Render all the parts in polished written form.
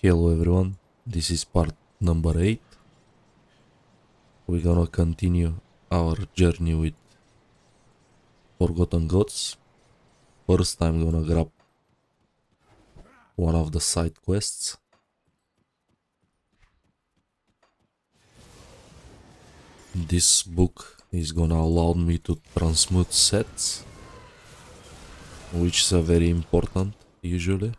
Hello everyone, this is part number 8. We're gonna continue our journey with Forgotten Gods. First I'm gonna grab one of the side quests. This book is gonna allow me to transmute sets, which is very important usually.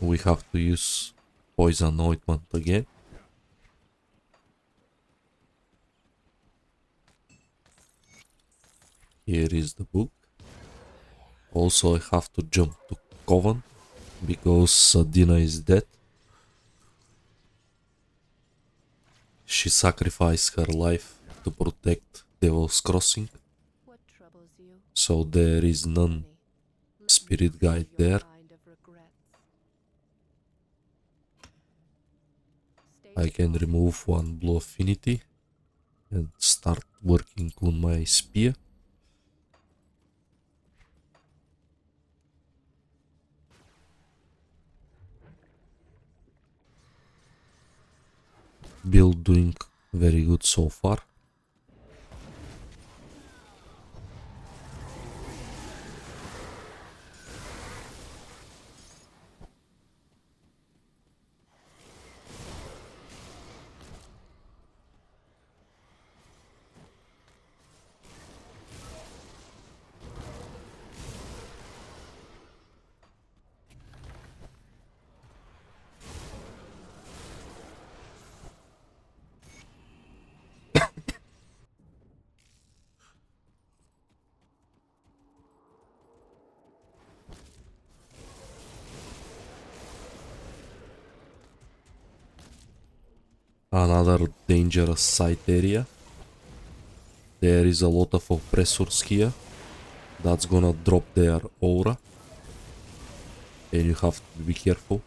We have to use poison ointment again. Here is the book. Also I have to jump to Coven because Sadina is dead. She sacrificed her life to protect Devil's Crossing. So there is none spirit guide there. I can remove one blue affinity and start working on my spear. Build doing very good so far. Another dangerous side area. There is a lot of oppressors here. That's gonna drop their aura. And you have to be careful.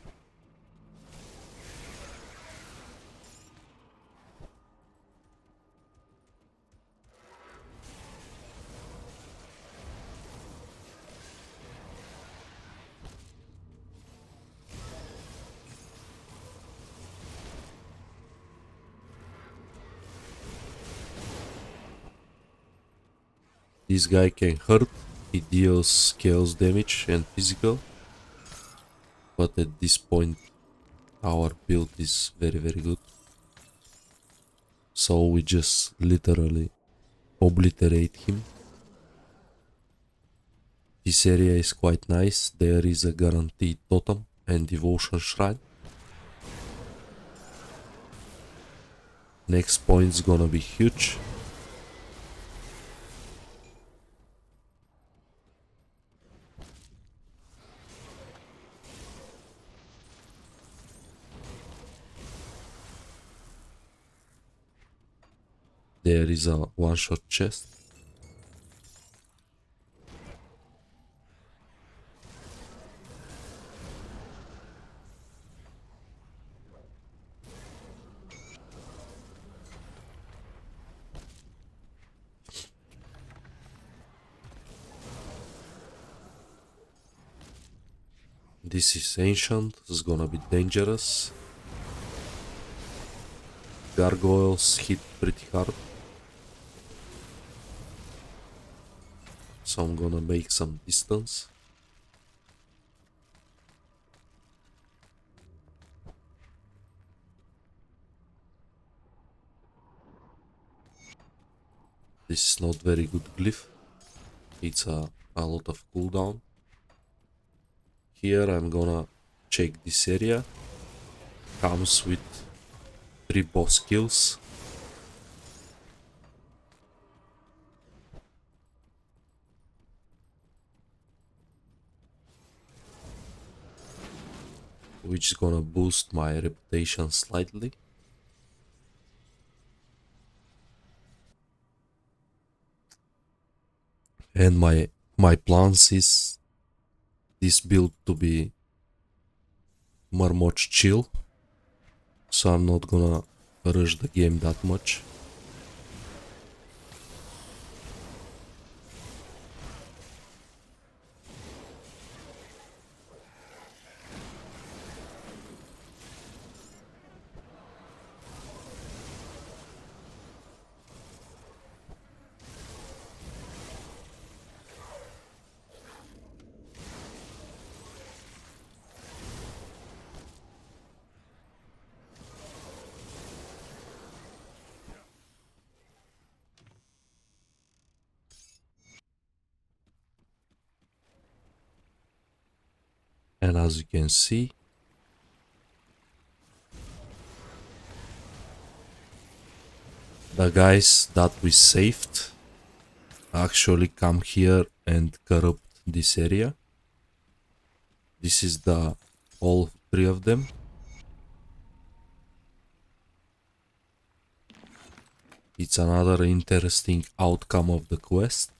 This guy can hurt, he deals chaos damage and physical. But at this point our build is very good. So we just literally obliterate him. This area is quite nice. There is a guaranteed totem and devotion shrine. Next point is gonna be huge. There is a one-shot chest. This is ancient, it's gonna be dangerous. Gargoyles hit pretty hard. So I'm gonna make some distance. This is not very good glyph. It's a lot of cooldown. Here I'm gonna check this area. Comes with 3 boss kills. Which is gonna boost my reputation slightly. And my plans is this build to be more much chill, so I'm not gonna rush the game that much. And as you can see, the guys that we saved actually come here and corrupt this area. This is the all three of them. It's another interesting outcome of the quest.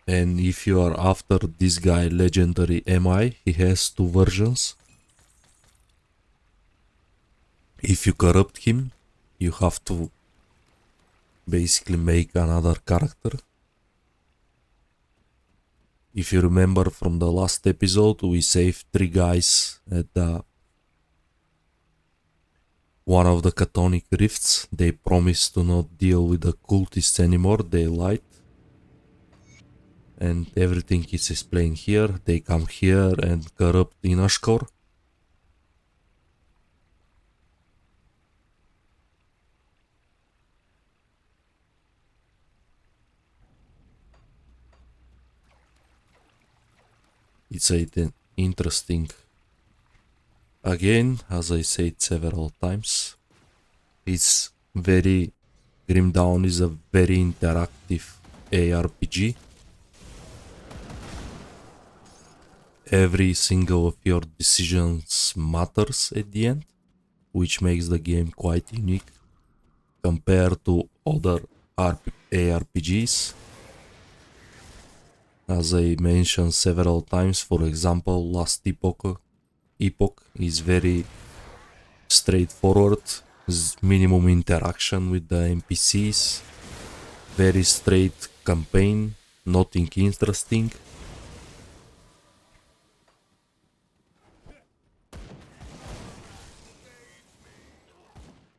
And if you are after this guy, legendary MI, he has two versions. If you corrupt him, you have to basically make another character. If you remember from the last episode, we saved three guys at one of the Chthonic rifts. They promised to not deal with the cultists anymore, they lied. And everything is explained here. They come here and corrupt Inashkor. It's interesting. Again, as I said several times, it's very... Grim Dawn is a very interactive ARPG. Every single of your decisions matters at the end, which makes the game quite unique compared to other ARPGs. As I mentioned several times, for example, Last Epoch is very straightforward, minimum interaction with the NPCs, very straight campaign, nothing interesting.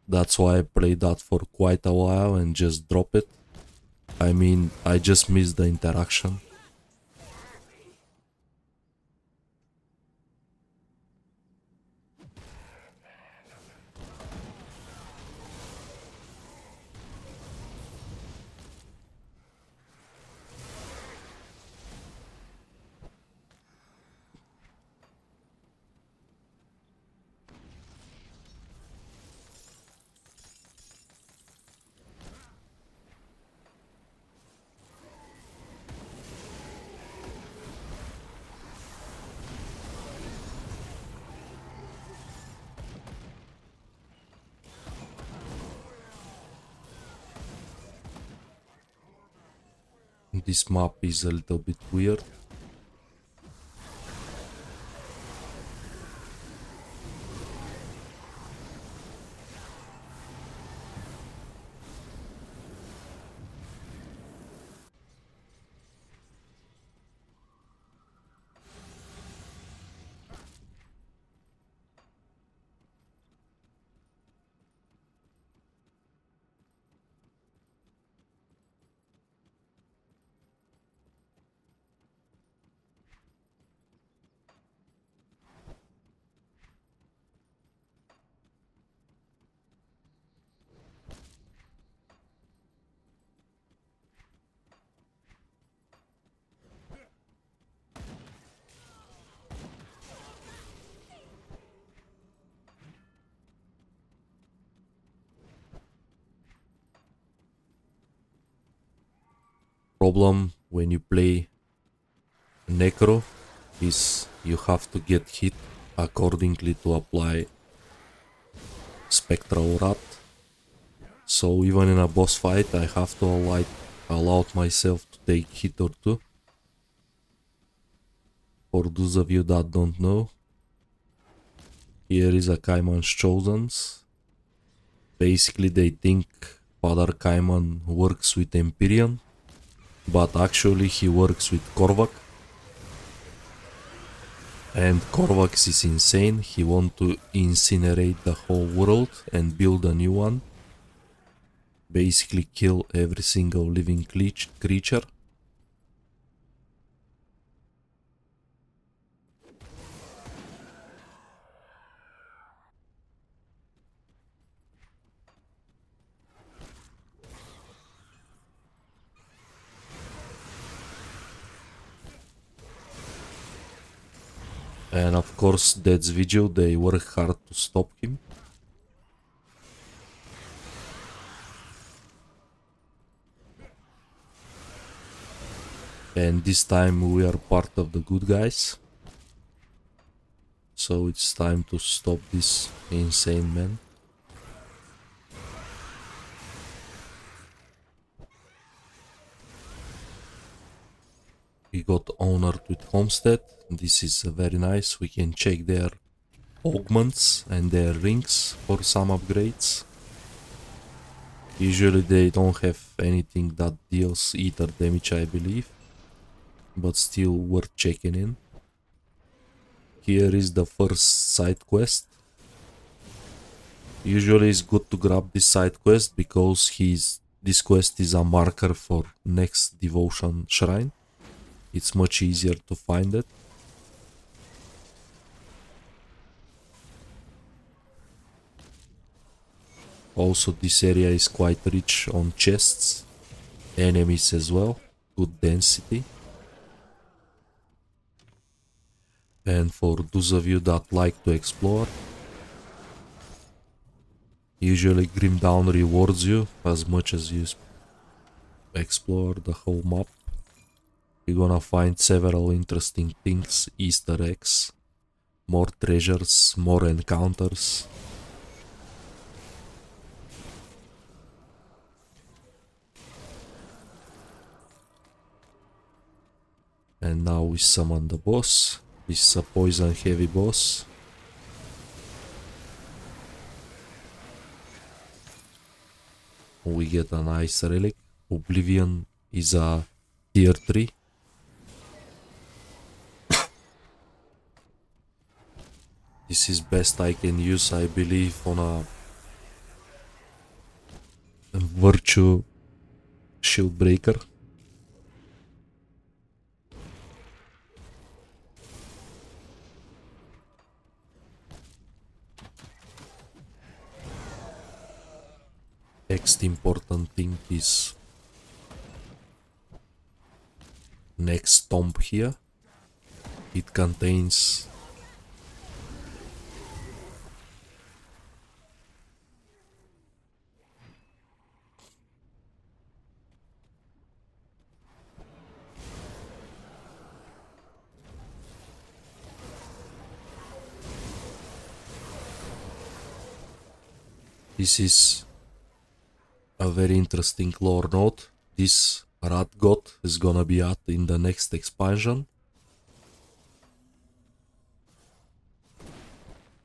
That's why I played that for quite a while and just dropped it. I mean, I just missed the interaction. This map is a little bit weird. Problem when you play Necro is you have to get hit accordingly to apply Spectral Wrath. So even in a boss fight I have to allow myself to take hit or two. For those of you that don't know, here is a Kaiman's Chosens. Basically they think Father Kaiman works with Empyrean, but actually he works with Korvac. And Korvac is insane, he wants to incinerate the whole world and build a new one. Basically kill every single living creature. And of course that's Vigil, they work hard to stop him. And this time we are part of the good guys. So it's time to stop this insane man. We got honored with Homestead. This is very nice. We can check their augments and their rings for some upgrades. Usually they don't have anything that deals ether damage, I believe, but still worth checking in. Here is the first side quest. Usually it's good to grab this side quest because this quest is a marker for next devotion shrine. It's much easier to find it. Also this area is quite rich on chests, enemies as well, good density. And for those of you that like to explore, usually Grimdown rewards you as much as you explore the whole map. You're gonna find several interesting things, Easter eggs, more treasures, more encounters. And now we summon the boss. This is a poison heavy boss. We get a nice relic. Oblivion is a tier 3. This is best I can use, I believe, on a virtue shield breaker. Next important thing is next tomb here. It contains this is a very interesting lore note. This rat god is gonna be at in the next expansion.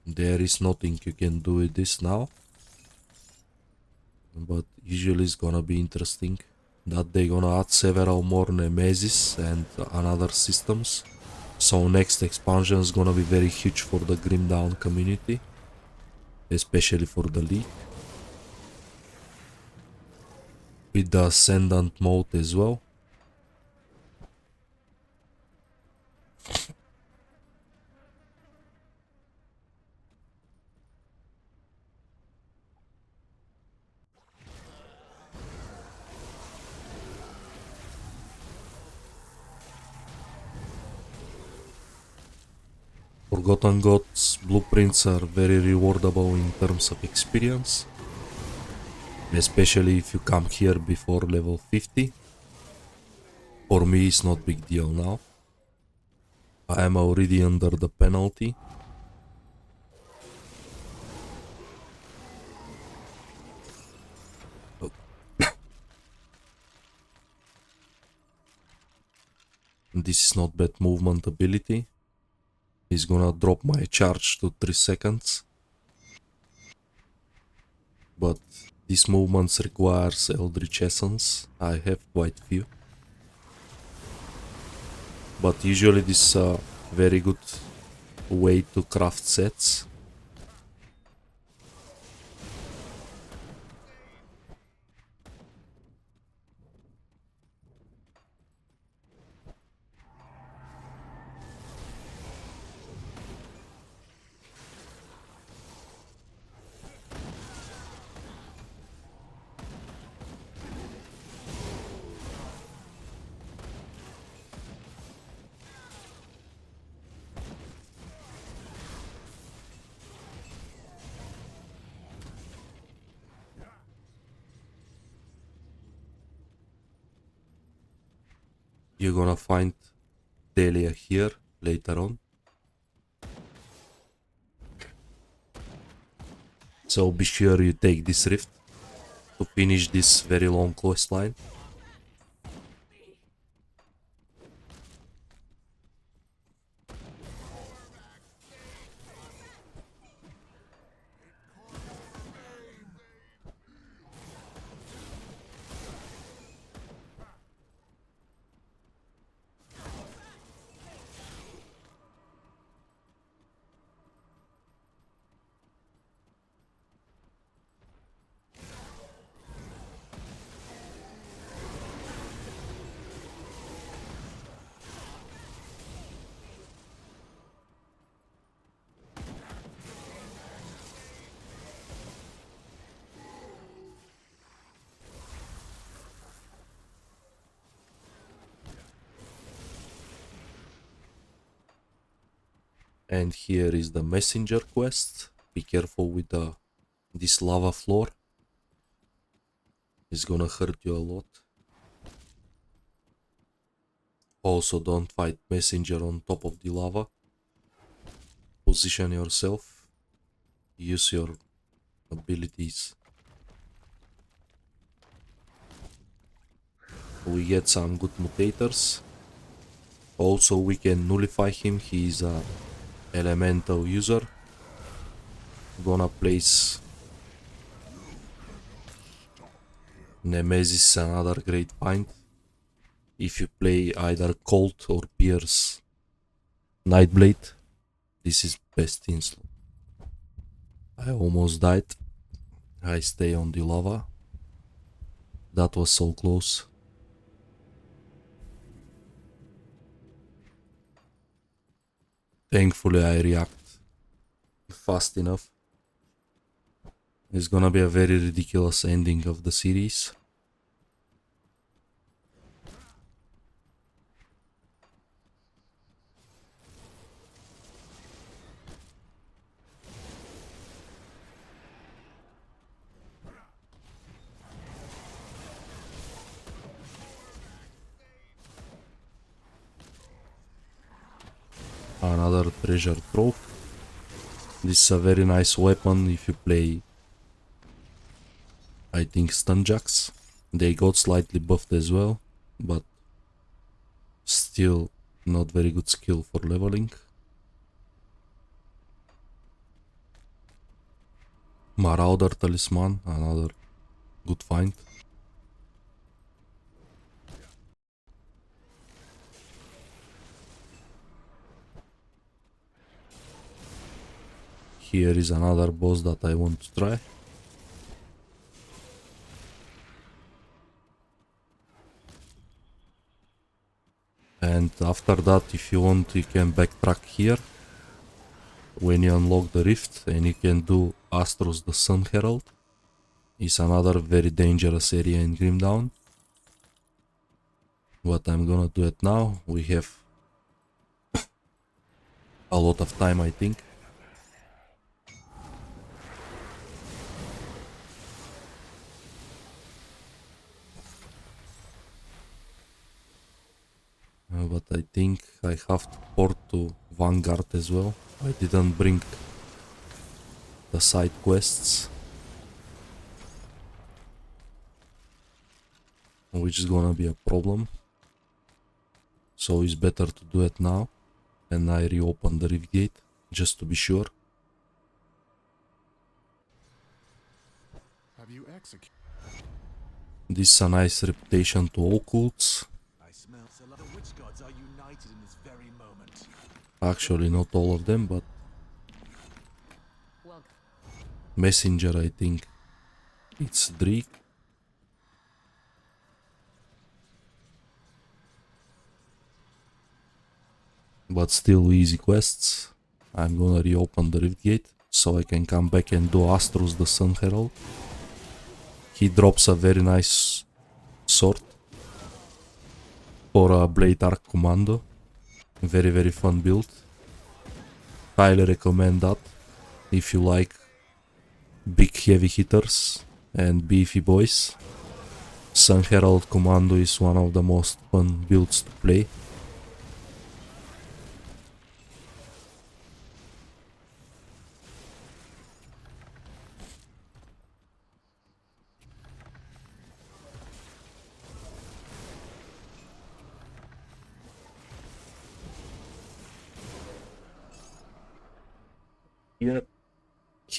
There is nothing you can do with this now, but usually it's gonna be interesting that they're gonna add several more nemesis and another systems. So next expansion is gonna be very huge for the Grimdown community, especially for the League. With the Ascendant mode as well. Forgotten Gods blueprints are very rewardable in terms of experience. Especially if you come here before level 50. For me it's not big deal now. I am already under the penalty. This is not bad movement ability. He's gonna drop my charge to 3 seconds. But these movements requires Eldritch Essence. I have quite few. But usually this is a very good way to craft sets. You're gonna find Delia here later on. So be sure you take this rift to finish this very long quest line. And here is the messenger quest. Be careful with this lava floor. It's gonna hurt you a lot. Also don't fight messenger on top of the lava. Position yourself. Use your abilities. We get some good mutators. Also we can nullify him. He is a elemental user. Gonna place Nemesis, another great find. If you play either Colt or Pierce Nightblade, this is best in slot. I almost died. I stay on the lava. That was so close. Thankfully I react fast enough. It's gonna be a very ridiculous ending of the series. Another treasure trove. This is a very nice weapon if you play, I think, Stunjacks. They got slightly buffed as well, but still not very good skill for leveling. Marauder Talisman, another good find. Here is another boss that I want to try. And after that, if you want, you can backtrack here when you unlock the rift, and you can do Astros the Sun Herald. It's another very dangerous area in Grimdown. But I'm gonna do it now. We have a lot of time, I think. But I think I have to port to Vanguard as well. I didn't bring the side quests, which is gonna be a problem. So it's better to do it now. And I reopen the rift gate, just to be sure. Have you executed? This is a nice reputation to occults. I smell the witch gods are united in this very moment. Actually, not all of them, but messenger, I think it's Drake. But still easy quests. I'm gonna reopen the rift gate so I can come back and do Astrus the Sun Herald. He drops a very nice sword for a Blade Arc Commando. Very fun build. Highly recommend that if you like big heavy hitters and beefy boys. Sun Herald Commando is one of the most fun builds to play.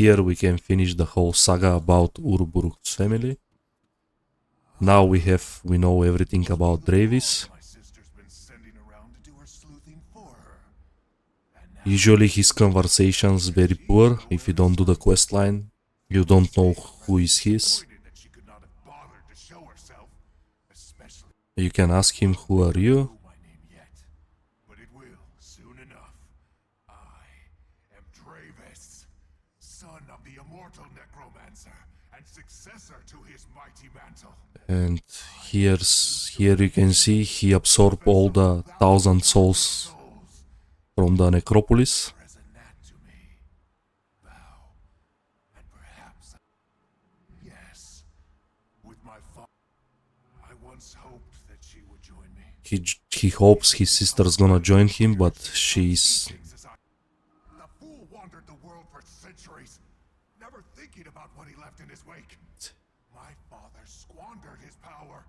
Here we can finish the whole saga about Urobouruk's family. Now we know everything about Dravis. Usually his conversations very poor. If you don't do the questline, you don't know who is his. You can ask him, who are you? And here you can see he absorbed all the 1,000 souls from the necropolis. He hopes his sister's gonna join him, but she's... The fool wandered the world for centuries, never thinking about what he left in his wake. My father squandered his power,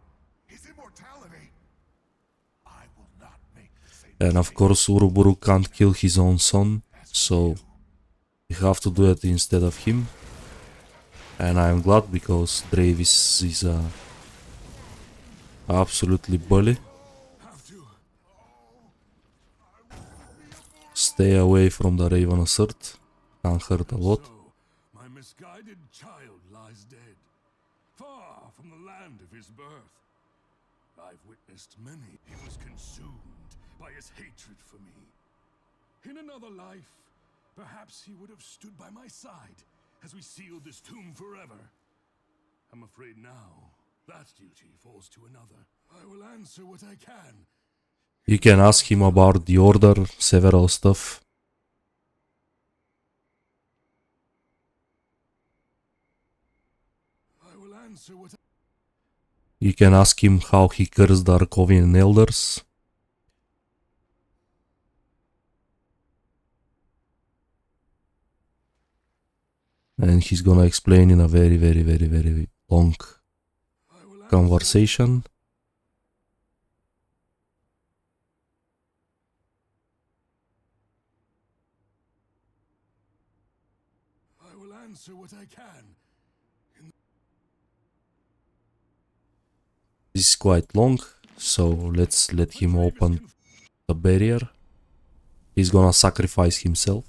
his immortality. I will not make the same. And of course Urobouruk can't kill his own son, so you have to do it instead of him. And I'm glad, because Dravis is absolutely bully. Stay away from the Ravenous Earth, can't hurt a lot. My misguided child lies dead, far from the land of his birth. I've witnessed many. He was consumed by his hatred for me. In another life, perhaps he would have stood by my side as we sealed this tomb forever. I'm afraid now that duty falls to another. I will answer what I can. You can ask him about the Order, several stuff. I will answer what You can ask him how he cursed the Arkovian elders. And he's gonna explain in a very long conversation. I will answer what I can. This is quite long, so let's let him open the barrier. He's gonna sacrifice himself.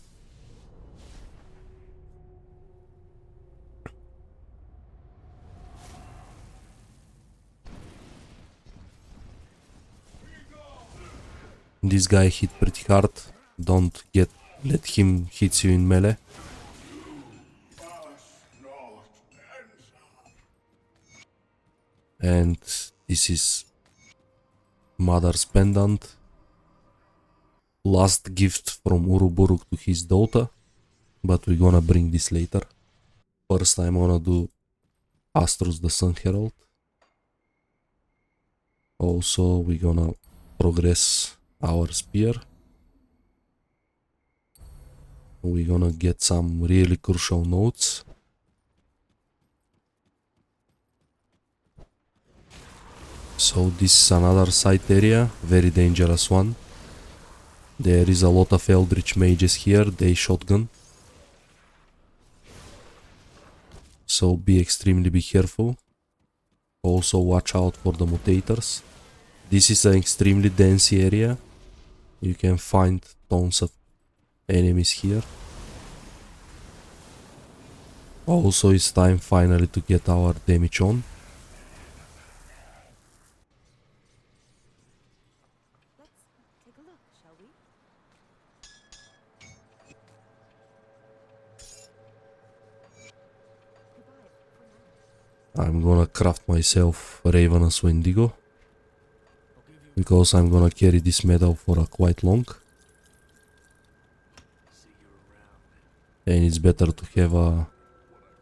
This guy hit pretty hard. Don't let him hit you in melee. And this is Mother's Pendant. Last gift from Urobouruk to his daughter. But we're gonna bring this later. First I'm gonna do Astrus the Sun Herald. Also we're gonna progress our spear. We're gonna get some really crucial notes. So this is another site area, very dangerous one. There is a lot of Eldritch mages here, they shotgun. So be extremely careful. Also watch out for the mutators. This is an extremely dense area. You can find tons of enemies here. Also it's time finally to get our damage on. Let's take a look, shall we? Goodbye for now. I'm gonna craft myself Ravenous Wendigo, because I'm gonna carry this medal for quite long. And it's better to have a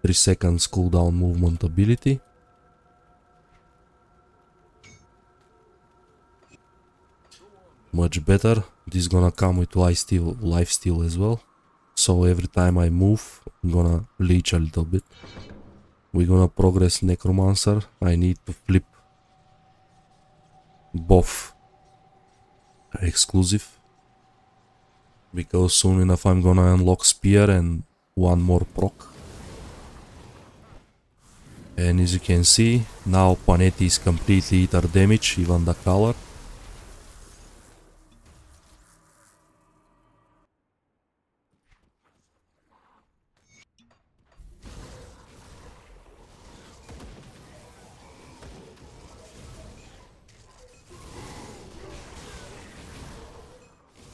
3 seconds cooldown movement ability. Much better. This is gonna come with lifesteal as well. So every time I move, I'm gonna leech a little bit. We're gonna progress Necromancer. I need to flip both exclusive, because soon enough I'm gonna unlock Spear and one more proc. And as you can see, now Panetti is completely ether damage, even the color.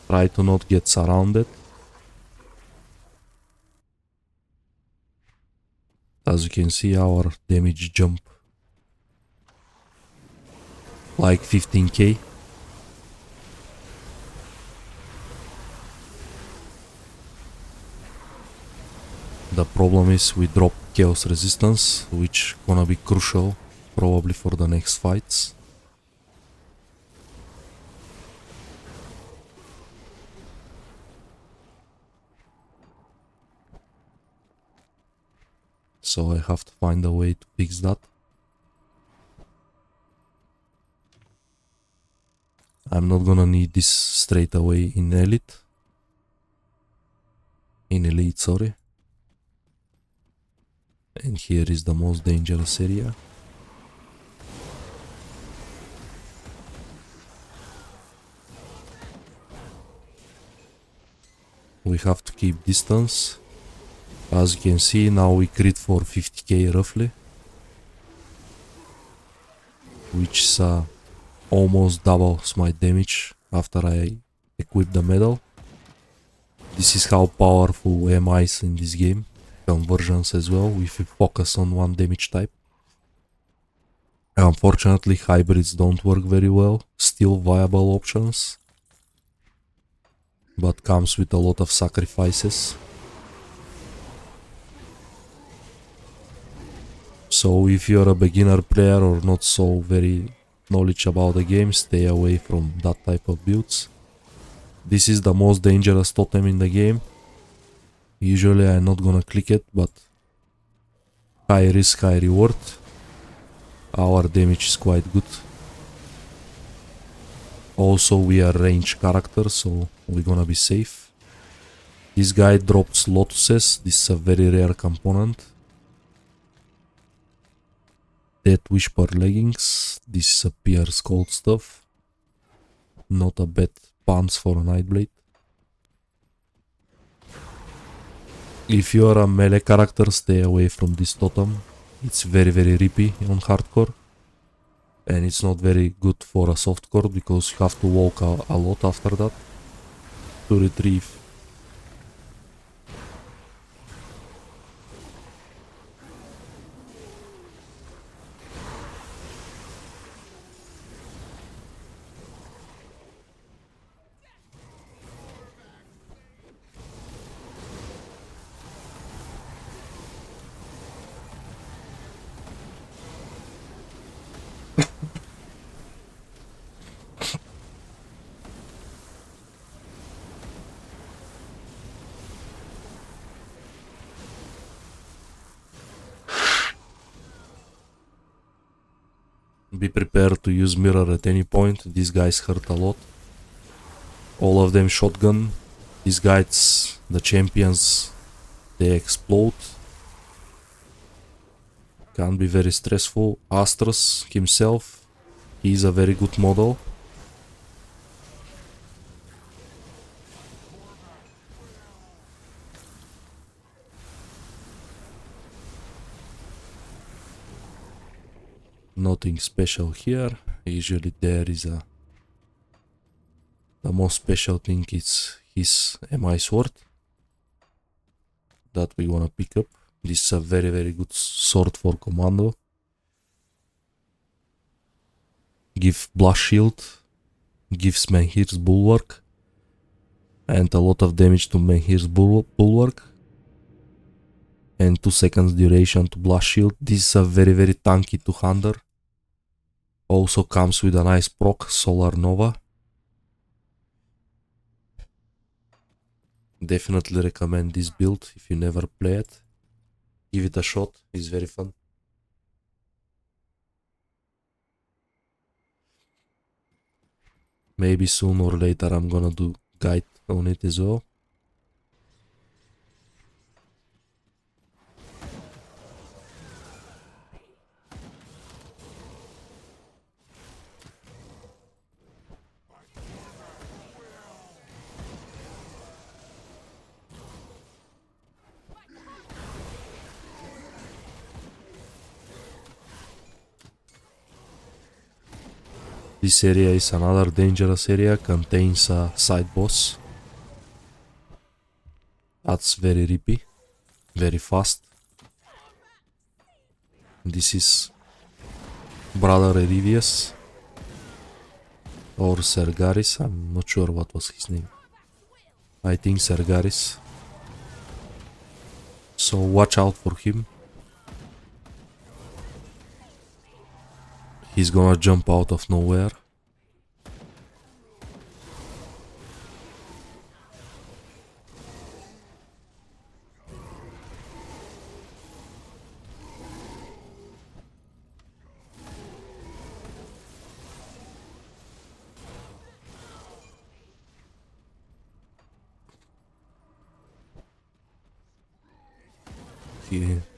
Try to not get surrounded. As you can see, our damage jump like 15k. The problem is we drop chaos resistance, which gonna be crucial probably for the next fights. So I have to find a way to fix that. I'm not gonna need this straight away in Elite. In Elite, sorry. And here is the most dangerous area. We have to keep distance. As you can see, now we crit for 50k roughly, which is almost doubles my damage after I equip the medal. This is how powerful MI is in this game. Conversions as well, if you focus on one damage type. Unfortunately, hybrids don't work very well, still viable options, but comes with a lot of sacrifices. So if you're a beginner player or not so very knowledge about the game, stay away from that type of builds. This is the most dangerous totem in the game. Usually I'm not gonna click it, but high risk, high reward. Our damage is quite good. Also we are range characters, so we're gonna be safe. This guy drops lotuses, this is a very rare component. Dead Whisper leggings, this is a Pierce Cold stuff. Not a bad pants for a Nightblade. If you are a melee character, stay away from this totem. It's very rippy on hardcore. And it's not very good for a softcore, because you have to walk a lot after that to retrieve. Be prepared to use mirror at any point. These guys hurt a lot. All of them shotgun. These guys, the champions, they explode. Can be very stressful. Astros himself, he's a very good model. Nothing special here. Usually there is a... The most special thing is his MI sword that we wanna pick up. This is a very good sword for commando. Give blast shield, gives Menhir's bulwark, and a lot of damage to Menhir's bulwark, and 2 seconds duration to blast shield. This is a very tanky 200. Also comes with a nice proc, Solar Nova. Definitely recommend this build if you never play it. Give it a shot, it's very fun. Maybe soon or later I'm gonna do guide on it as well. This area is another dangerous area, contains a side boss. That's very rippy, very fast. This is Brother Erivius or Sergaris, I'm not sure what was his name. I think Sergaris. So watch out for him. He's gonna jump out of nowhere.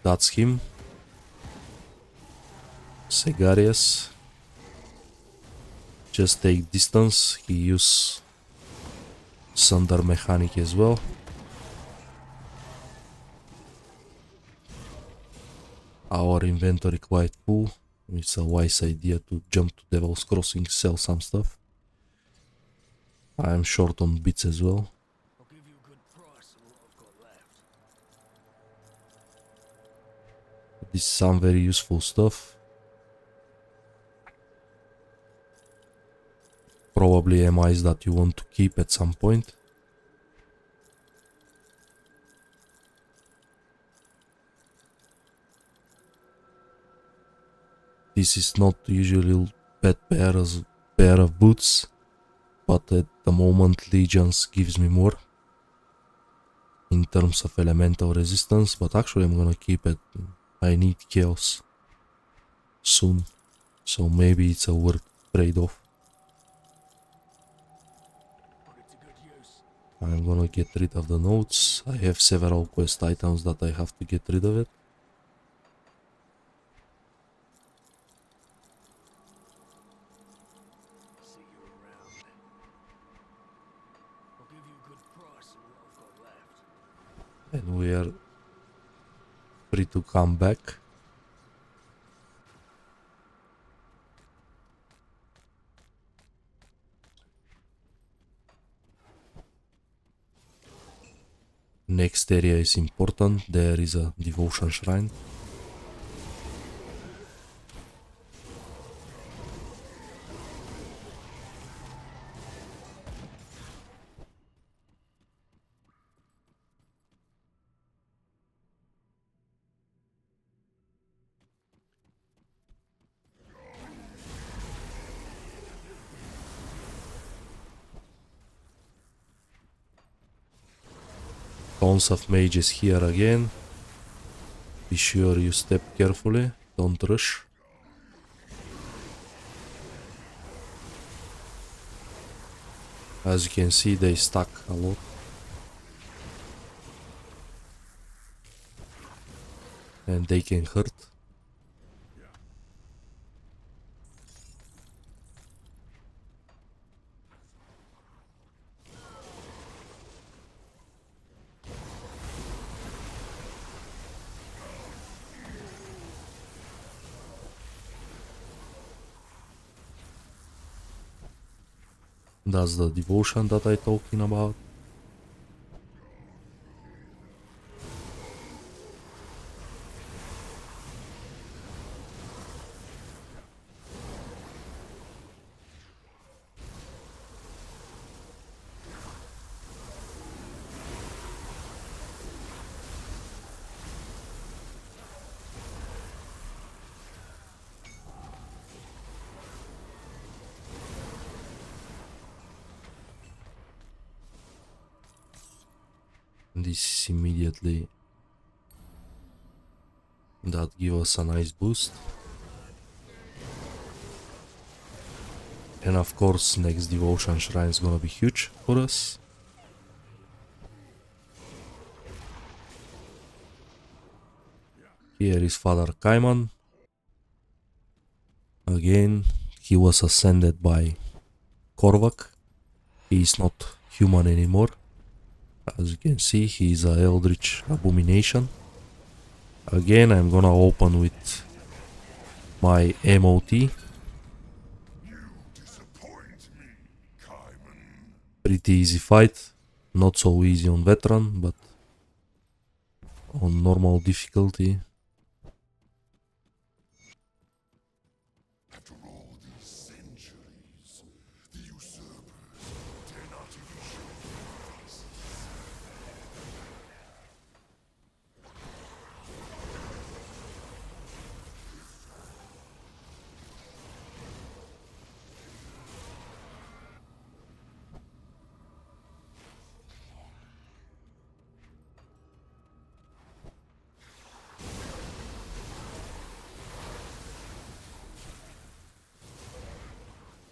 That's him. Segarius. Just take distance. He use Sunder Mechanic as well. Our inventory quite full. It's a wise idea to jump to Devil's Crossing, sell some stuff. I am short on bits as well. I'll give you a good price on what I've got left. This is some very useful stuff. Probably MIs that you want to keep at some point. This is not usually bad pair of boots, but at the moment Legions gives me more in terms of elemental resistance, but actually I'm gonna keep it. I need chaos soon, so maybe it's a worth trade-off. I'm gonna get rid of the notes. I have several quest items that I have to get rid of it. See you around. I'll give you a good price on what I've got left. And we are free to come back. Next area is important. There is a devotion shrine. Tons of mages here again. Be sure you step carefully, don't rush. As you can see, they stack a lot. And they can hurt. That's the devotion that I talking about. This is immediately that give us a nice boost. And of course next devotion shrine is gonna be huge for us. Here is Father Kaiman. Again, he was ascended by Korvac. He is not human anymore. As you can see, he is a eldritch abomination. Again, I'm gonna open with my MOT. You disappoint me, Kaiman. Pretty easy fight. Not so easy on veteran, but on normal difficulty. After all these centuries, the usurpers dare not even show their faces.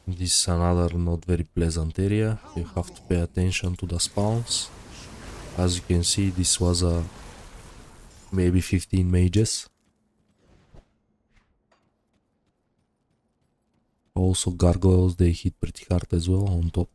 This is another not very pleasant area. You have to pay attention to the spawns. As you can see, this was a maybe 15 mages. Also gargoyles, they hit pretty hard as well on top.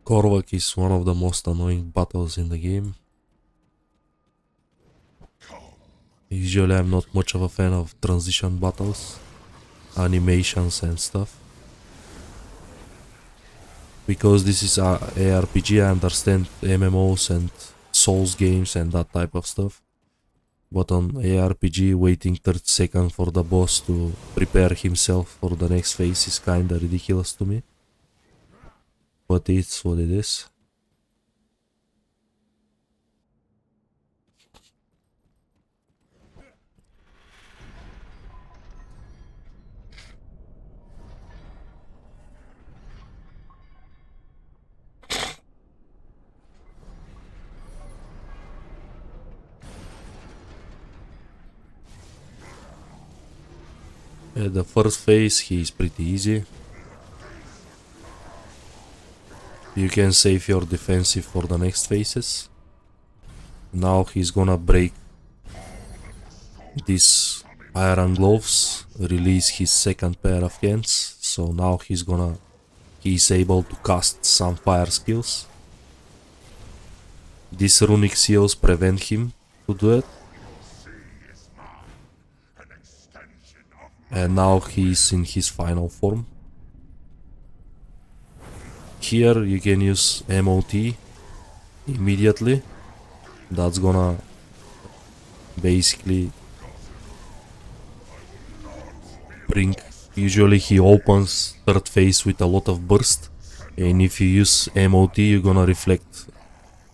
Korvac is one of the most annoying battles in the game. Usually I'm not much of a fan of transition battles, animations and stuff. Because this is a ARPG, I understand MMOs and Souls games and that type of stuff. But on ARPG, waiting 30 seconds for the boss to prepare himself for the next phase is kinda ridiculous to me. But it's what it is. The first phase, he is pretty easy. You can save your defensive for the next phases. Now he's gonna break these iron gloves, release his second pair of hands. So now he's able to cast some fire skills. These runic seals prevent him to do it. And now he's in his final form. Here you can use MOT immediately. That's gonna basically bring... Usually he opens third phase with a lot of burst. And if you use MOT, you're gonna reflect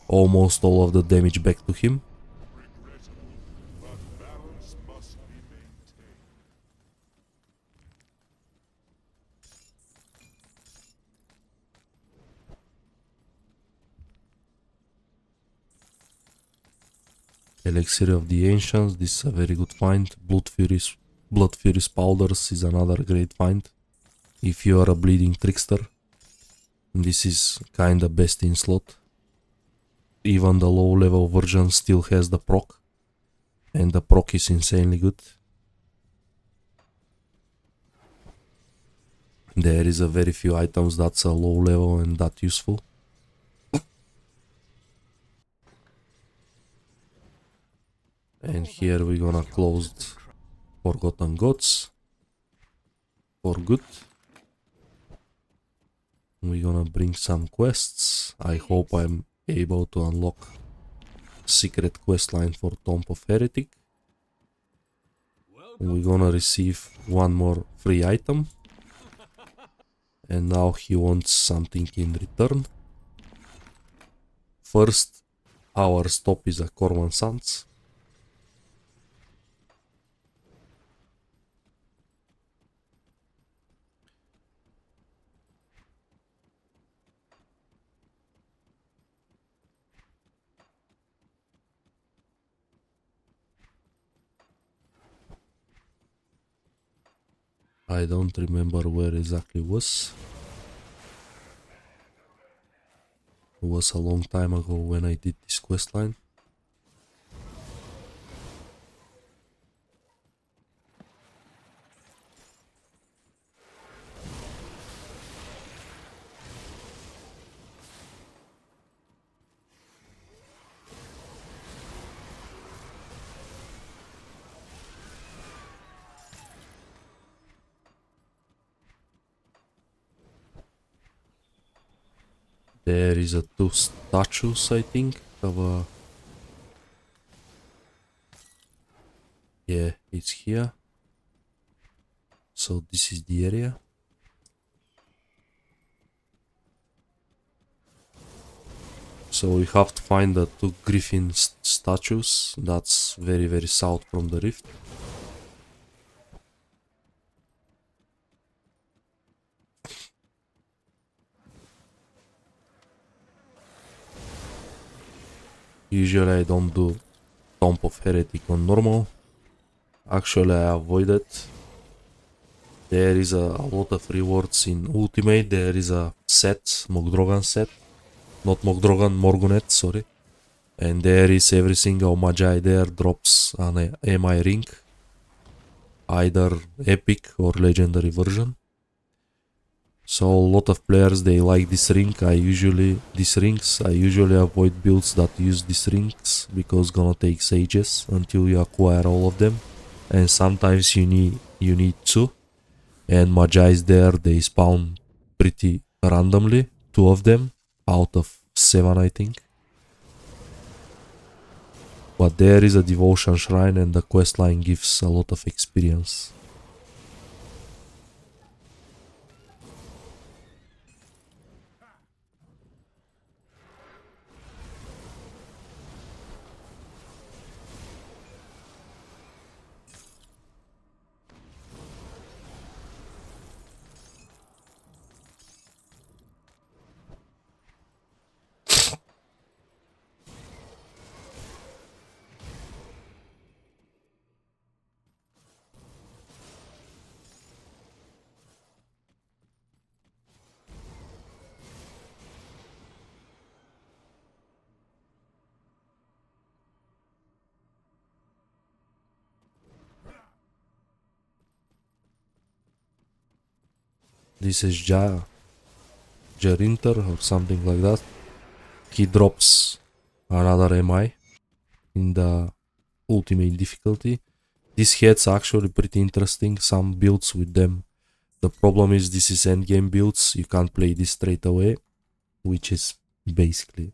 almost all of the damage back to him. But balance must be maintained. Elixir of the Ancients, this is a very good find. Blood Fury's Powders is another great find. If you are a bleeding trickster, this is kinda best in slot. Even the low level version still has the proc, and the proc is insanely good. There is a very few items that's a low level and that useful. And here we're gonna close Forgotten Gods for good. We're gonna bring some quests. I hope I'm able to unlock secret quest line for Tomb of Heretic. We're gonna receive one more free item. And now he wants something in return. First, our stop is a Corman Sands. I don't remember where exactly it was. It was a long time ago when I did this questline. There is a two statues, I think, of a... Yeah, it's here. So this is the area. So we have to find the two griffin statues. That's very, very south from the rift. Usually I don't do Tomb of Heretic on normal. Actually I avoid it. There is a lot of rewards in Ultimate. There is a set, Mogdrogan set. Not Mogdrogan, Morgonet, sorry. And there is every single Magi there drops an MI ring. Either epic or legendary version. So a lot of players, they like this ring. I usually avoid builds that use these rings because gonna take ages until you acquire all of them, and sometimes you need two. And Magi's there, they spawn pretty randomly, two of them out of 7, I think. But there is a devotion shrine and the questline gives a lot of experience. This is Jarinter or something like that. He drops another MI in the ultimate difficulty. These heads are actually pretty interesting, some builds with them. The problem is this is endgame builds, you can't play this straight away, which is basically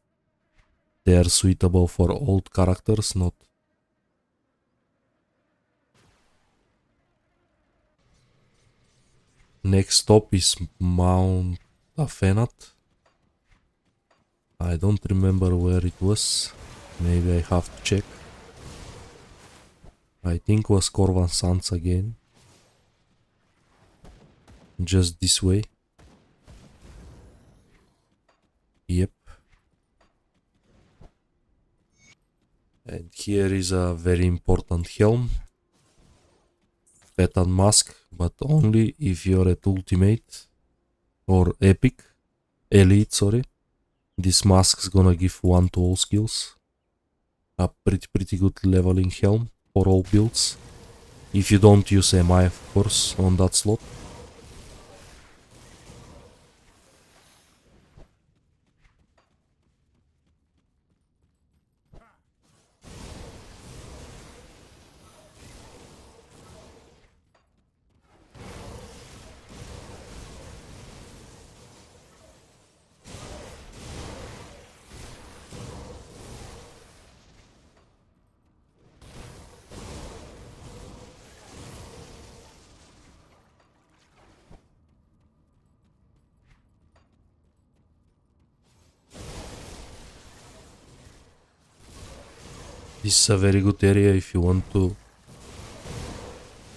they are suitable for old characters, not... Next stop is Mount Afenat. I don't remember where it was. Maybe I have to check. I think it was Corvan Sands again. Just this way. Yep. And here is a very important helm. Petan mask, but only if you're at ultimate or epic. Elite, sorry. This mask is gonna give 1 to all skills. A pretty good leveling helm for all builds. If you don't use MI, of course, on that slot. This is a very good area if you want to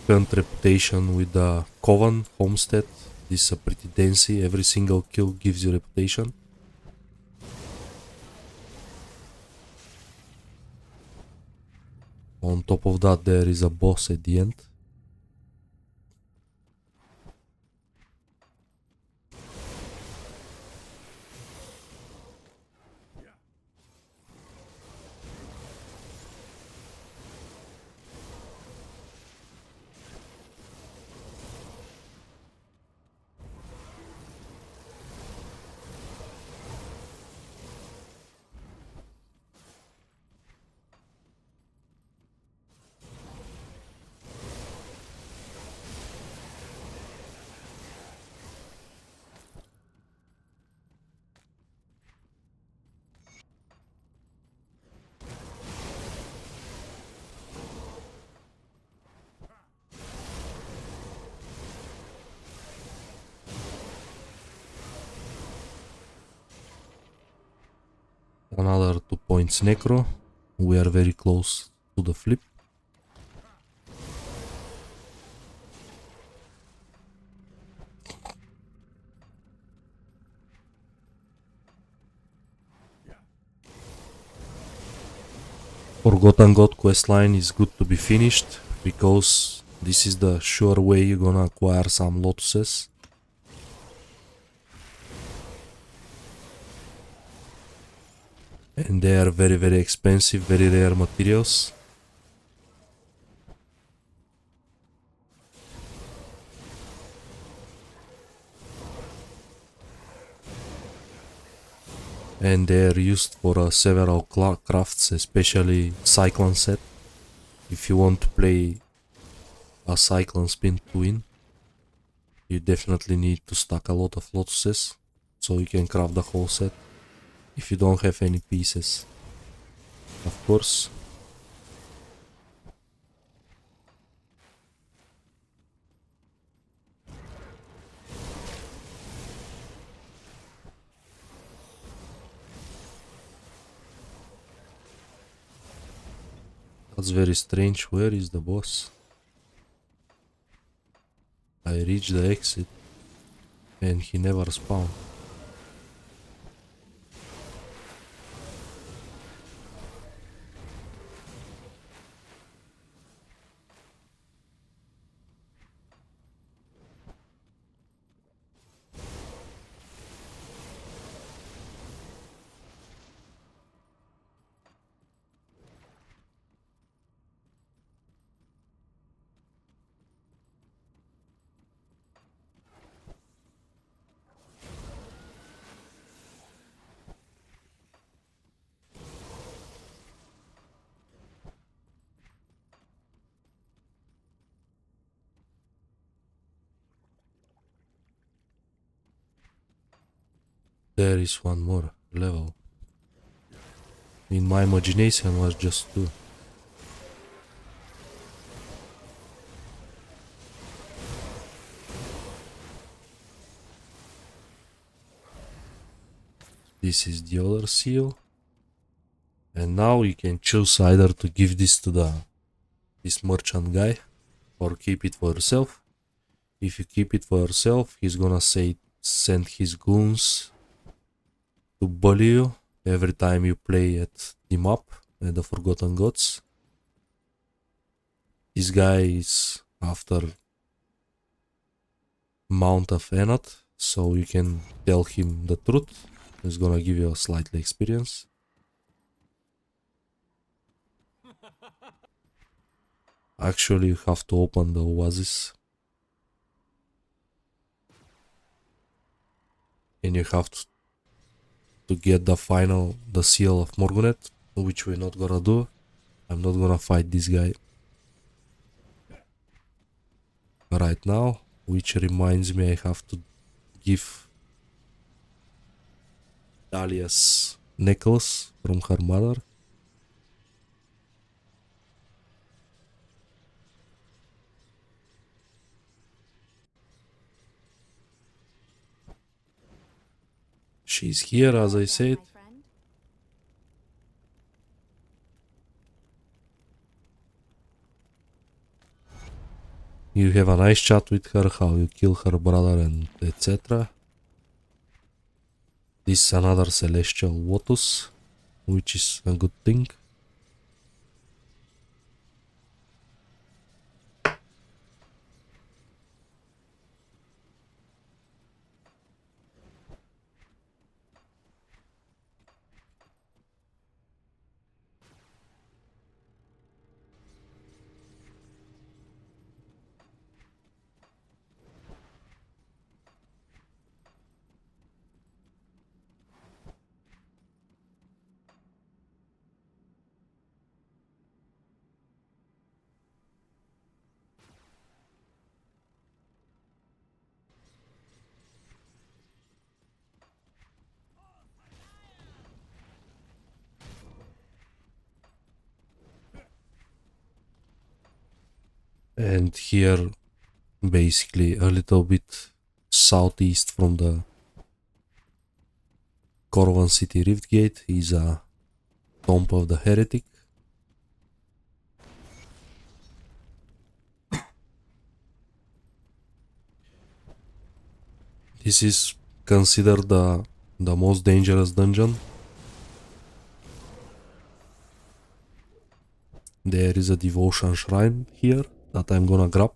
hunt reputation with the Coven homestead. This is a pretty dancey, every single kill gives you reputation. On top of that there is a boss at the end. Another 2 points necro. We are very close to the flip. Forgotten God questline is good to be finished because this is the sure way you're gonna acquire some lotuses. And they are very expensive, very rare materials. And they are used for several crafts, especially Cyclone set. If you want to play a Cyclone Spin to win, you definitely need to stack a lot of lotuses so you can craft the whole set. If you don't have any pieces, of course. That's very strange. Where is the boss? I reached the exit and he never spawned. There is one more level. In my imagination was just 2. This is the other seal. And now you can choose either to give this to this merchant guy or keep it for yourself. If you keep it for yourself, he's gonna send his goons to bully you every time you play at the map at the Forgotten Gods. This guy is after Mount of Enot, so you can tell him the truth. He's gonna give you a slightly experience. Actually, you have to open the oasis. And you have to get the seal of Morgonet, which we're not gonna do. I'm not gonna fight this guy right now, which reminds me I have to give Dahlia's necklace from her mother. She's here, as I said. My friend? You have a nice chat with her, how you kill her brother and etc. This is another celestial lotus, which is a good thing. And here, basically a little bit southeast from the Corvan City Rift Gate, is a Tomb of the Heretic. This is considered the most dangerous dungeon. There is a devotion shrine here that I'm gonna grab.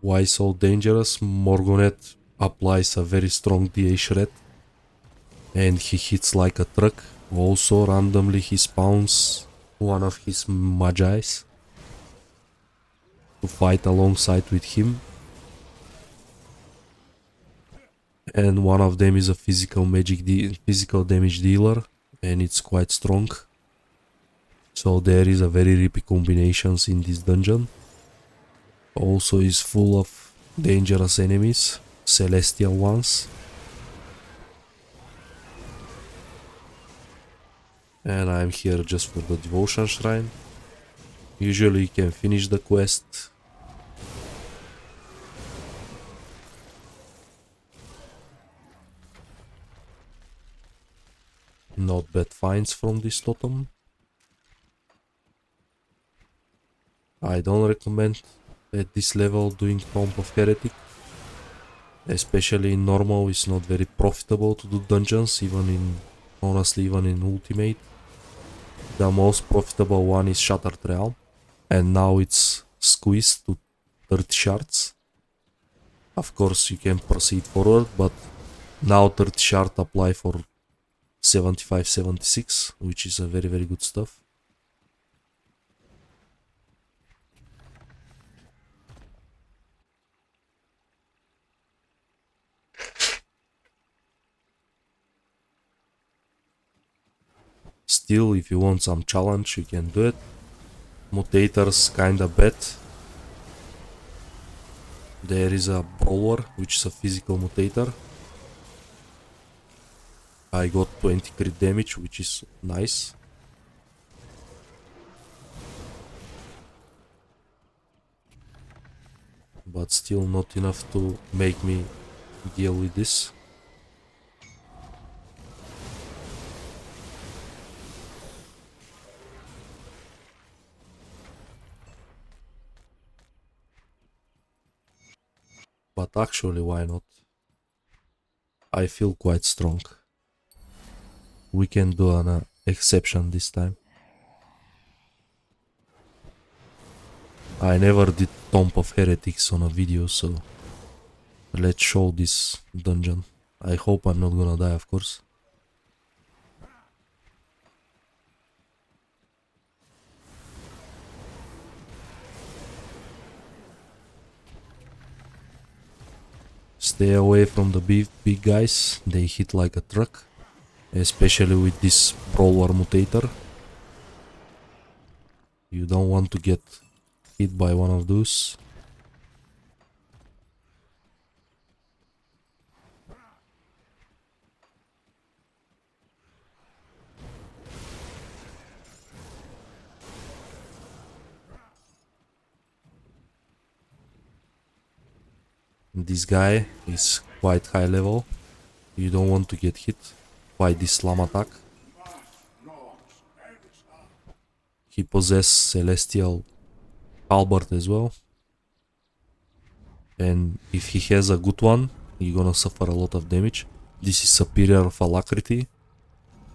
Why so dangerous? Morgonet applies a very strong DA shred and he hits like a truck. Also randomly he spawns one of his Magi's to fight alongside with him. And one of them is a physical damage dealer, and it's quite strong. So there is a very rippy combinations in this dungeon. Also is full of dangerous enemies, celestial ones. And I'm here just for the devotion shrine. Usually you can finish the quest. Not bad finds from this totem. I don't recommend at this level doing Tomb of Heretic. Especially in normal, it's not very profitable to do dungeons, honestly even in Ultimate. The most profitable one is Shattered Realm, and now it's squeezed to 30 shards. Of course you can proceed forward, but now 30 shards apply for 75-76, which is a very good stuff. Still, if you want some challenge, you can do it. Mutators kinda bad. There is a Brawler, which is a physical mutator. I got 20 crit damage, which is nice. but still not enough to make me deal with this. But actually, why not? I feel quite strong. We can do an exception this time. I never did Tomb of Heretics on a video, so let's show this dungeon. I hope I'm not gonna die, of course. Stay away from the big guys, they hit like a truck. Especially with this Brawler Mutator. You don't want to get hit by one of those. This guy is quite high level. You don't want to get hit by this slam attack. He possesses Celestial Halberd as well. And if he has a good one, you're gonna suffer a lot of damage. This is Superior of Alacrity.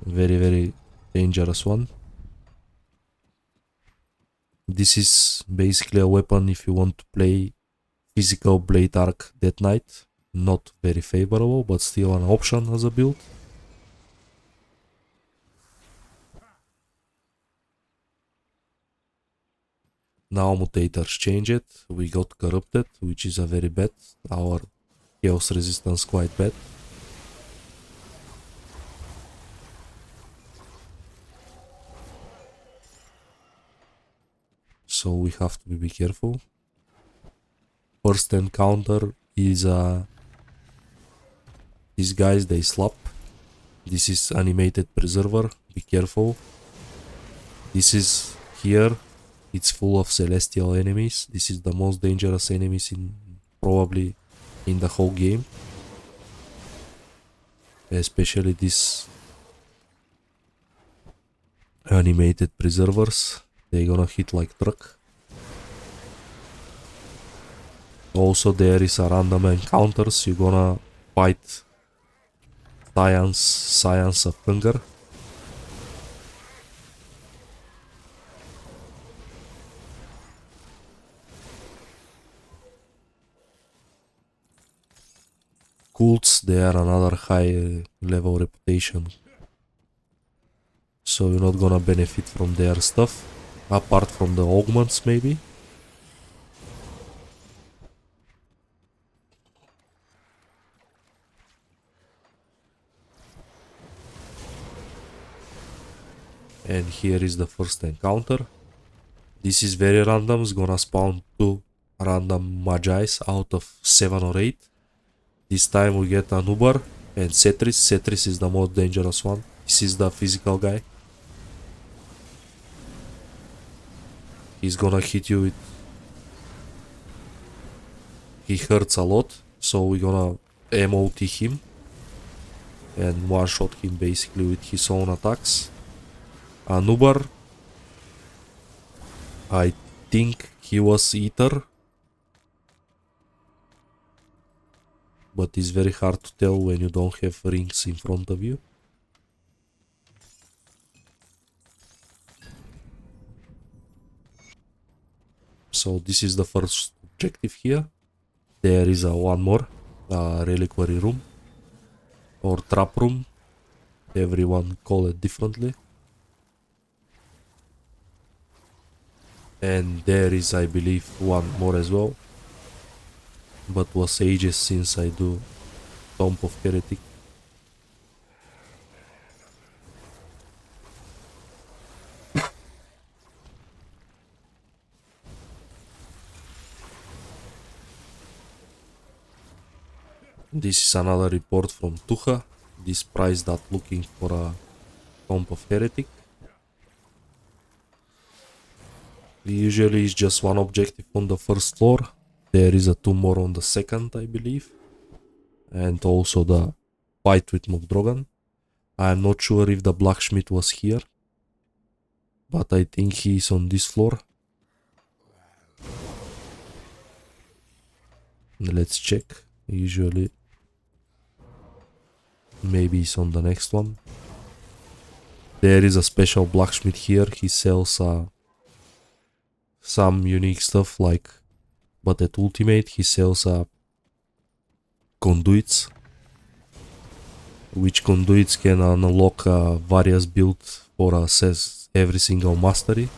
Very dangerous one. This is basically a weapon if you want to play physical Blade Arc Death Knight. Not very favorable, but still an option as a build. Now mutators changed, we got corrupted, which is a very bad. Our chaos resistance quite bad. So we have to be careful. First encounter is these guys, they slap. This is animated preserver, be careful. This is here. It's full of celestial enemies. This is the most dangerous enemies in probably in the whole game. Especially these animated preservers. They're gonna hit like truck. Also there is a random encounters. You're gonna fight Science of Hunger. Cults, they are another high level reputation, so you're not gonna benefit from their stuff, apart from the augments maybe. And here is the first encounter. This is very random, it's gonna spawn 2 random Magi's out of 7 or 8. This time we get an Uber and Setris. Setris is the most dangerous one. This is the physical guy. He's gonna hit you with... He hurts a lot, so we're gonna MOT him and one-shot him basically with his own attacks. An Uber, I think he was Ether, but it's very hard to tell when you don't have rings in front of you. So this is the first objective here. There is one more reliquary room or trap room. Everyone call it differently. And there is, I believe, one more as well. But was ages since I do Tomb of Heretic. This is another report from Tucha. This prize that looking for a Tomb of Heretic. Usually it's just one objective on the first floor. There is a 2 more on the second, I believe. And also the fight with Mokdrogan. I'm not sure if the blacksmith was here, but I think he's on this floor. Let's check. Usually, maybe he's on the next one. There is a special blacksmith here. He sells some unique stuff like, but at Ultimate he sells conduits, which conduits can unlock various builds for every single mastery,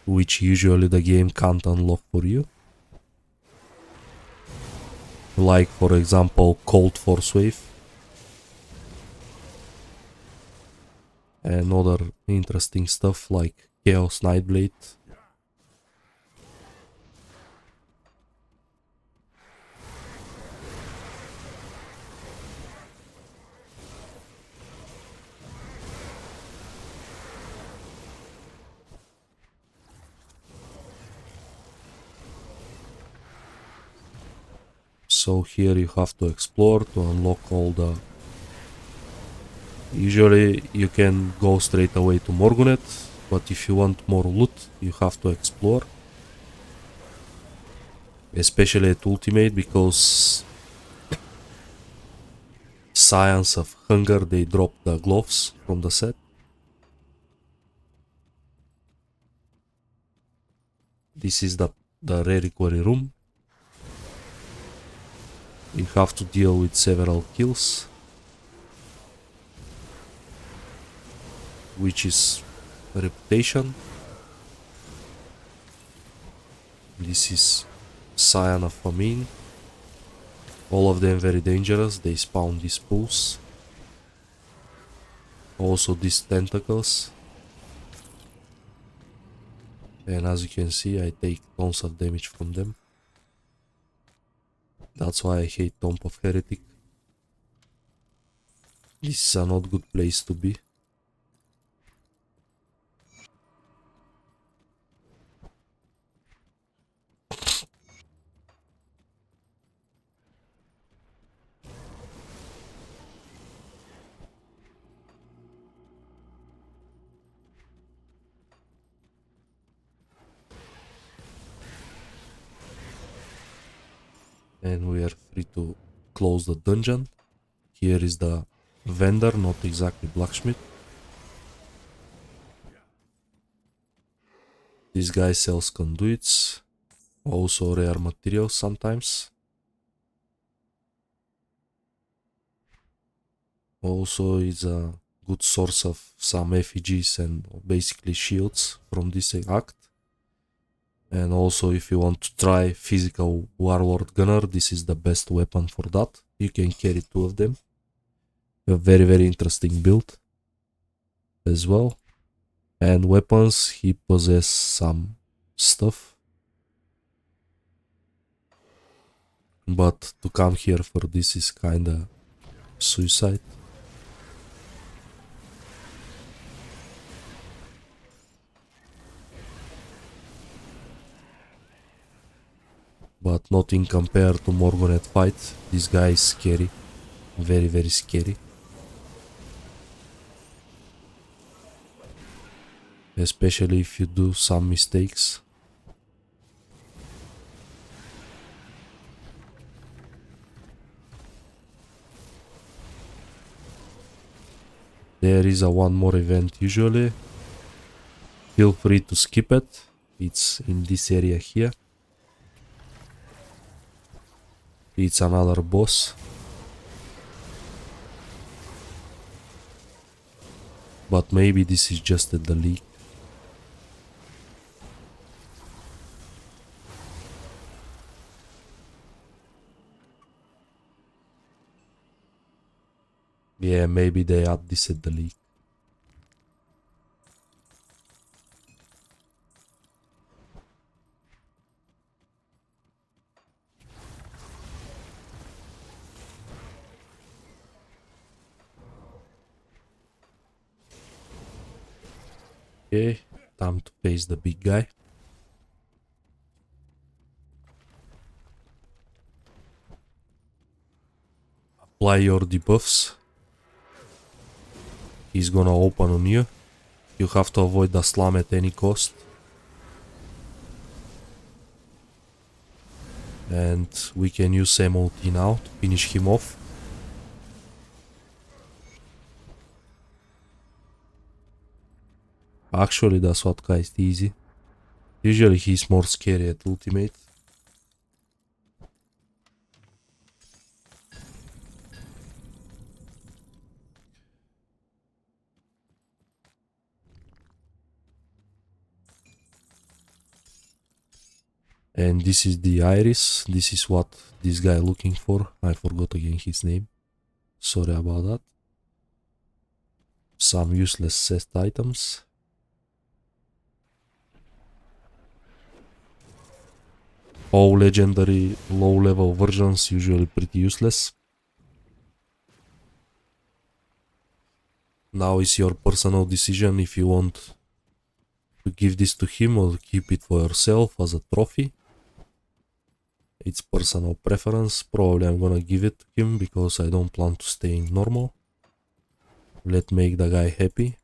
which usually the game can't unlock for you. Like for example Cold Force Wave and other interesting stuff like Chaos Nightblade. So here you have to explore to unlock all the... Usually you can go straight away to Morgunet, but if you want more loot, you have to explore. Especially at Ultimate, because Science of Hunger, they drop the gloves from the set. This is the reliquary room. You have to deal with several kills, which is reputation. This is Scion of Famine. All of them very dangerous, they spawn these pools. Also these tentacles. And as you can see, I take tons of damage from them. That's why I hate Tomb of Heretic. This is a not good place to be. And we are free to close the dungeon. Here is the vendor, not exactly blacksmith. This guy sells conduits, also rare materials sometimes. Also is a good source of some effigies and basically shields from this act. And also if you want to try physical Warlord Gunner, this is the best weapon for that. You can carry 2 of them. A very interesting build as well. And weapons, he possesses some stuff. But to come here for this is kinda suicide. But nothing compared to Morgonet fight. This guy is scary. Very scary. Especially if you do some mistakes. There is a one more event usually. Feel free to skip it. It's in this area here. It's another boss. But maybe this is just at the leak. Yeah, maybe they add this at the leak. Okay, time to face the big guy. apply your debuffs. He's gonna open on you. You have to avoid the slam at any cost. And we can use MOT now to finish him off. Actually, that's what quite easy. Usually he's more scary at ultimate. And this is the iris. This is what this guy looking for. I forgot again his name. Sorry about that. Some useless set items. All legendary low level versions usually pretty useless. Now is your personal decision if you want to give this to him or keep it for yourself as a trophy. It's personal preference. Probably I'm gonna give it to him because I don't plan to stay in normal. Let's make the guy happy.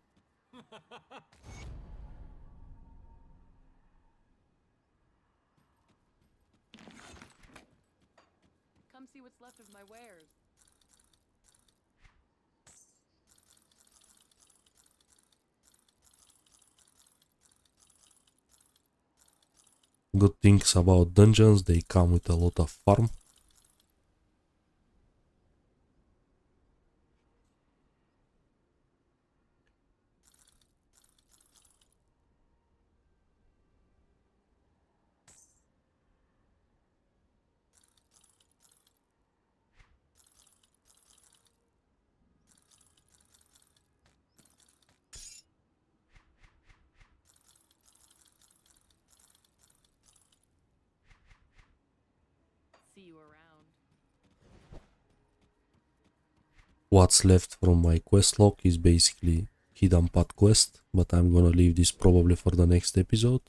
Come see what's left of my wares. Good things about dungeons, they come with a lot of farm. See you around. What's left from my quest log is basically hidden path quest, but I'm gonna leave this probably for the next episode.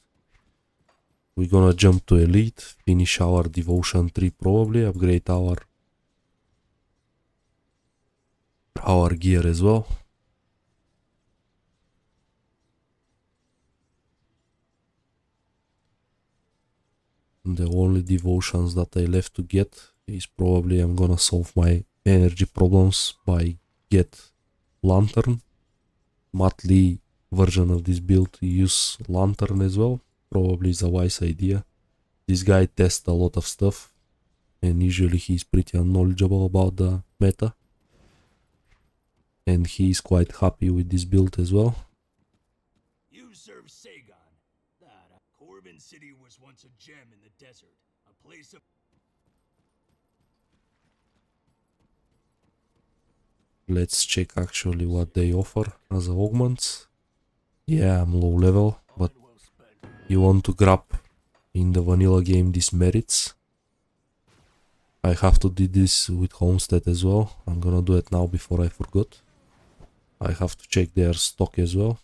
We're gonna jump to elite, finish our devotion 3 probably, upgrade our gear as well. The only devotions that I left to get is probably I'm gonna solve my energy problems by get lantern. Monthly version of this build use lantern as well. Probably is a wise idea. This guy tests a lot of stuff and usually he's pretty knowledgeable about the meta. And he's quite happy with this build as well. You serve Sagan. That Corbin City was once a gem in the desert, a place of... Let's check actually what they offer as augments. Yeah, I'm low level, but you want to grab in the vanilla game these merits. I have to do this with Homestead as well. I'm gonna do it now before I forgot. I have to check their stock as well.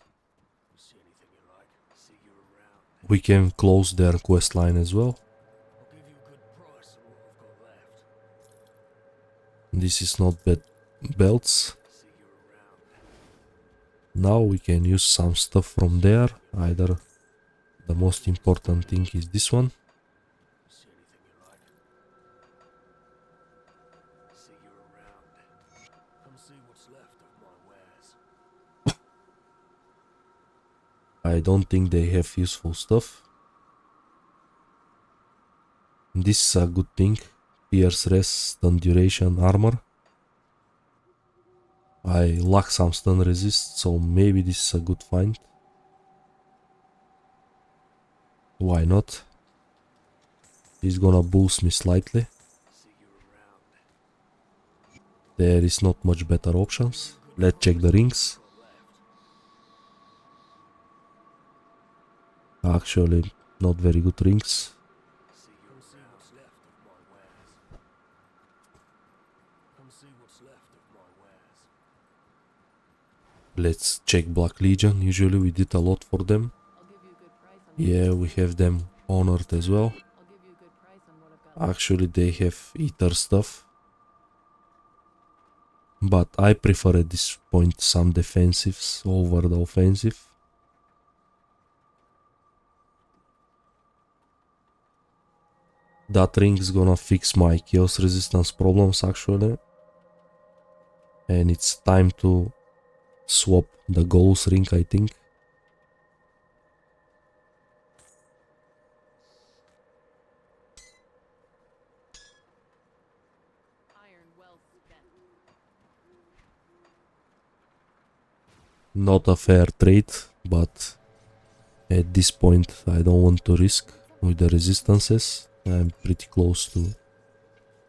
We can close their quest line as well. This is not bad belts. Now we can use some stuff from there. Either the most important thing is this one. I don't think they have useful stuff. This is a good thing. Pierce res, stun duration, armor. I lack some stun resist, so maybe this is a good find. Why not? He's gonna boost me slightly. There is not much better options. Let's check the rings. Actually, not very good rings. Let's check Black Legion. Usually we did a lot for them. Yeah, we have them honored as well. Actually, they have Ether stuff. But I prefer at this point some defensives over the offensive. That ring is gonna fix my chaos resistance problems actually. And it's time to swap the Golus ring, I think. Iron well spent. Not a fair trade, but at this point I don't want to risk with the resistances. I'm pretty close to...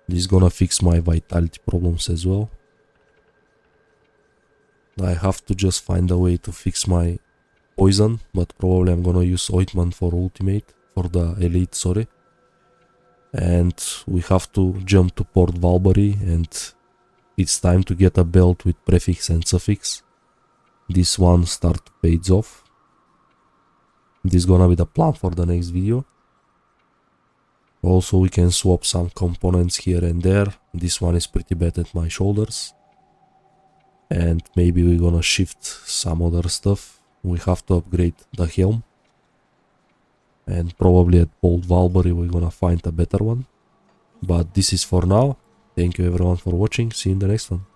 This is gonna fix my vitality problems as well. I have to just find a way to fix my poison, but probably I'm gonna use ointment for ultimate, for the elite, sorry. And we have to jump to Port Valbury, and it's time to get a belt with prefix and suffix. This one start to pays off. This is gonna be the plan for the next video. Also we can swap some components here and there. This one is pretty bad at my shoulders. And maybe we're gonna shift some other stuff. We have to upgrade the helm. And probably at Port Valbury we're gonna find a better one. But this is for now. Thank you everyone for watching. See you in the next one.